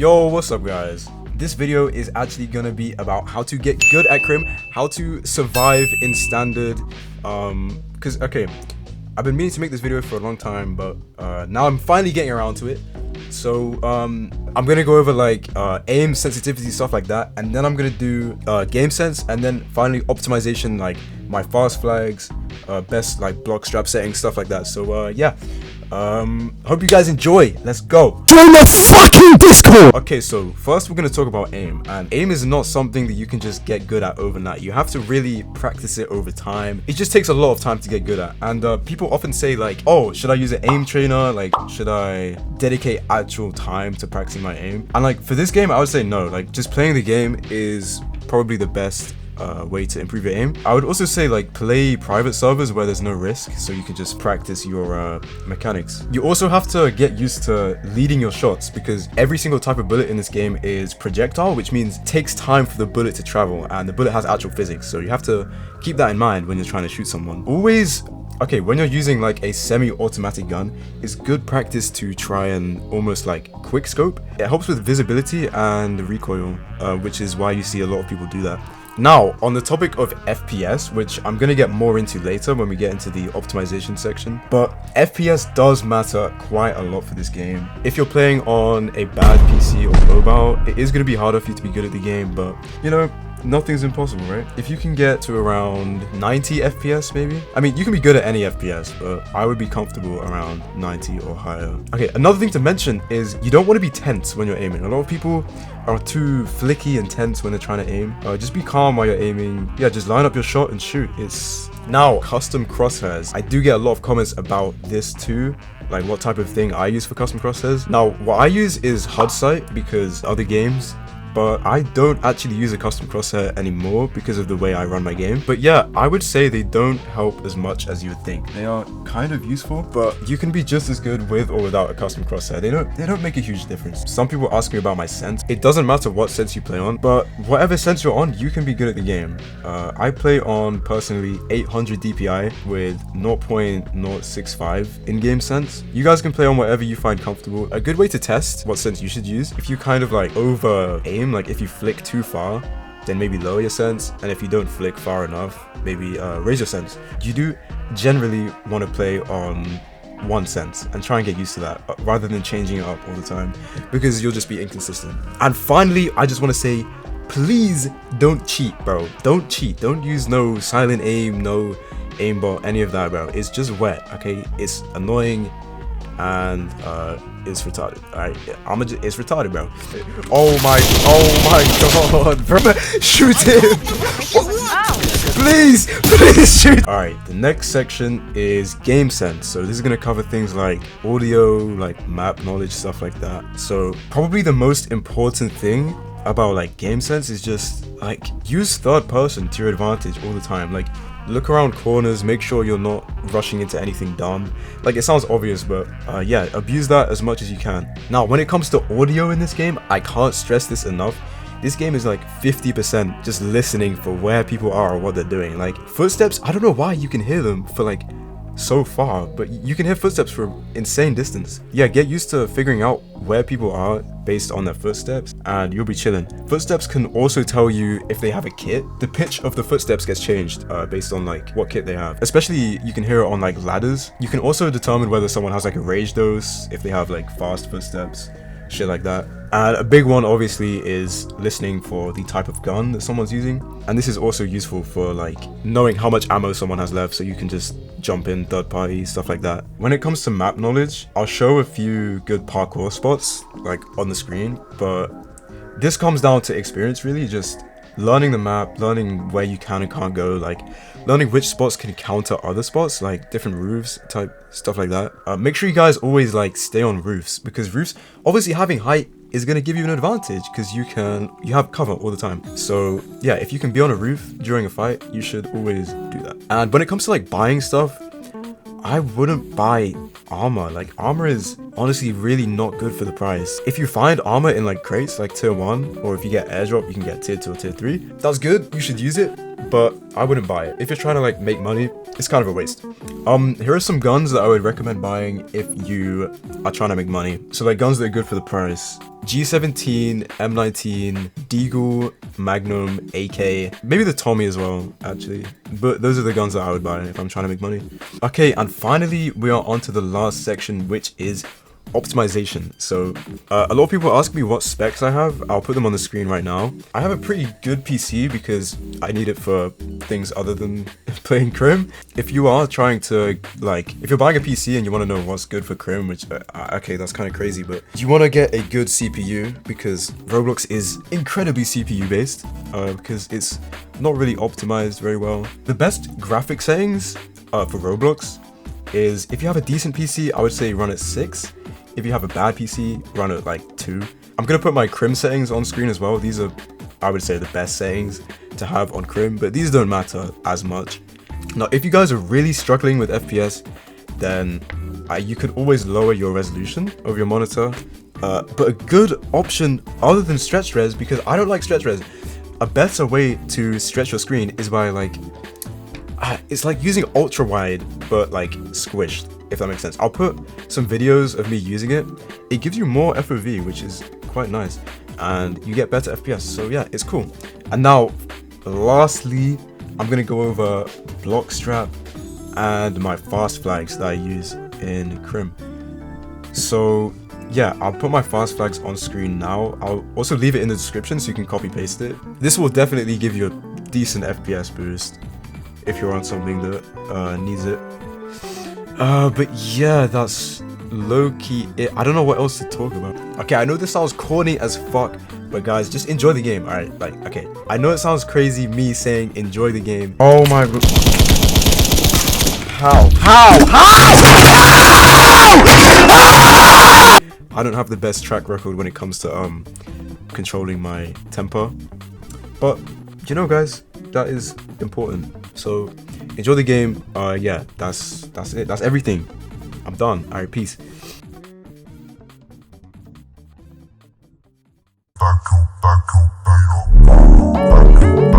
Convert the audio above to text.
Yo, what's up guys? This video is actually gonna be about how to get good at crim, how to survive in standard, okay, I've been meaning to make this video for a long time, but now I'm finally getting around to it. So I'm gonna go over like aim, sensitivity, stuff like that, and then I'm gonna do game sense, and then finally optimization, like my fast flags, best like block strap settings, stuff like that. So yeah, hope you guys enjoy. Let's go. Join the fucking Discord. Okay, so first we're gonna talk about aim, and aim is not something that you can just get good at overnight. You have to really practice it over time. It just takes a lot of time to get good at, and people often say like, oh, should I use an aim trainer? Like, should I dedicate actual time to practicing my aim? And like for this game, I would say no. Like just playing the game is probably the best way to improve your aim. I would also say like play private servers where there's no risk, so you can just practice your mechanics. You also have to get used to leading your shots, because every single type of bullet in this game is projectile, which means it takes time for the bullet to travel, and the bullet has actual physics, so you have to keep that in mind when you're trying to shoot someone. Always, okay, when you're using like a semi-automatic gun, it's good practice to try and almost like quick scope. It helps with visibility and recoil, which is why you see a lot of people do that. Now, on the topic of FPS, which I'm gonna get more into later when we get into the optimization section, but FPS does matter quite a lot for this game. If you're playing on a bad PC or mobile, it is gonna be harder for you to be good at the game, but you know, nothing's impossible, right? If you can get to around 90 FPS maybe, I mean, you can be good at any FPS, but I would be comfortable around 90 or higher. Okay, another thing to mention is you don't want to be tense when you're aiming. A lot of people are too flicky and tense when they're trying to aim. Just be calm while you're aiming. Yeah, just line up your shot and shoot. Now, custom crosshairs. I do get a lot of comments about this too, like what type of thing I use for custom crosshairs. Now, what I use is HUD sight because other games, but I don't actually use a custom crosshair anymore because of the way I run my game. But yeah, I would say they don't help as much as you would think. They are kind of useful, but you can be just as good with or without a custom crosshair. They don't make a huge difference. Some people ask me about my sense. It doesn't matter what sense you play on, but whatever sense you're on, you can be good at the game. I play on personally 800 DPI with 0.065 in-game sense. You guys can play on whatever you find comfortable. A good way to test what sense you should use, if you kind of like over aim, like if you flick too far, then maybe lower your sense, and if you don't flick far enough, maybe raise your sense. You do generally want to play on one sense and try and get used to that rather than changing it up all the time, because you'll just be inconsistent. And finally, I just want to say, please don't cheat, bro. Don't cheat. Don't use no silent aim, no aimbot, any of that, bro. It's just wet, okay? It's annoying and it's retarded. Alright, it's retarded, bro. Oh my god, bro. Shoot him. Please shoot. Alright, the next section is game sense. So this is gonna cover things like audio, like map knowledge, stuff like that. So probably the most important thing about like game sense is just like use third person to your advantage all the time. Like look around corners, make sure you're not rushing into anything dumb. Like it sounds obvious, but yeah, abuse that as much as you can. Now, when it comes to audio in this game, I can't stress this enough. This game is like 50% just listening for where people are or what they're doing. Like footsteps, I don't know why you can hear them for like so far, but you can hear footsteps for insane distance. Yeah, get used to figuring out where people are based on their footsteps and you'll be chilling. Footsteps can also tell you if they have a kit. The pitch of the footsteps gets changed based on like what kit they have. Especially you can hear it on like ladders. You can also determine whether someone has like a rage dose, if they have like fast footsteps, shit like that. And a big one obviously is listening for the type of gun that someone's using, and this is also useful for like knowing how much ammo someone has left, so you can just jump in third party, stuff like that. When it comes to map knowledge, I'll show a few good parkour spots like on the screen, but this comes down to experience really, just learning the map, learning where you can and can't go, like learning which spots can counter other spots, like different roofs type stuff like that. Make sure you guys always like stay on roofs, because roofs, obviously having height is going to give you an advantage because you have cover all the time. So yeah, if you can be on a roof during a fight, you should always do that. And when it comes to like buying stuff, I wouldn't buy armor. Like armor is honestly really not good for the price. If you find armor in like crates like tier 1, or if you get airdrop you can get tier 2 or tier 3, that's good, you should use it. but I wouldn't buy it. If you're trying to like make money, it's kind of a waste. Here are some guns that I would recommend buying if you are trying to make money. So like guns that are good for the price. G17, M19, Deagle, Magnum, AK, maybe the Tommy as well, actually. But those are the guns that I would buy if I'm trying to make money. Okay, and finally, we are on to the last section, which is optimization. So a lot of people ask me what specs I have. I'll put them on the screen right now. I have a pretty good PC because I need it for things other than playing Crim. If you are trying to if you're buying a PC and you want to know what's good for Crim, which okay, that's kind of crazy, but you want to get a good CPU because Roblox is incredibly CPU based because it's not really optimized very well. The best graphic settings for Roblox is if you have a decent PC, I would say run at 6. If you have a bad PC, run at like 2. I'm gonna put my Crim settings on screen as well. These are, I would say, the best settings to have on Crim, but these don't matter as much. Now, if you guys are really struggling with FPS, then you could always lower your resolution of your monitor. But a good option other than stretch res, because I don't like stretch res, a better way to stretch your screen is by it's like using ultra wide, but like squished, if that makes sense. I'll put some videos of me using it. It gives you more FOV, which is quite nice, and you get better FPS. So yeah, it's cool. And now, lastly, I'm gonna go over block strap and my fast flags that I use in Crim. So yeah, I'll put my fast flags on screen now. I'll also leave it in the description so you can copy paste it. This will definitely give you a decent FPS boost if you're on something that needs it. But yeah, that's low-key it. I don't know what else to talk about. Okay, I know this sounds corny as fuck, but guys, just enjoy the game, alright? Okay, I know it sounds crazy me saying enjoy the game. Oh my god. How? I don't have the best track record when it comes to controlling my temper, but you know, guys, that is important. So enjoy the game. Yeah, that's it. That's everything. I'm done. All right, peace. Thank you.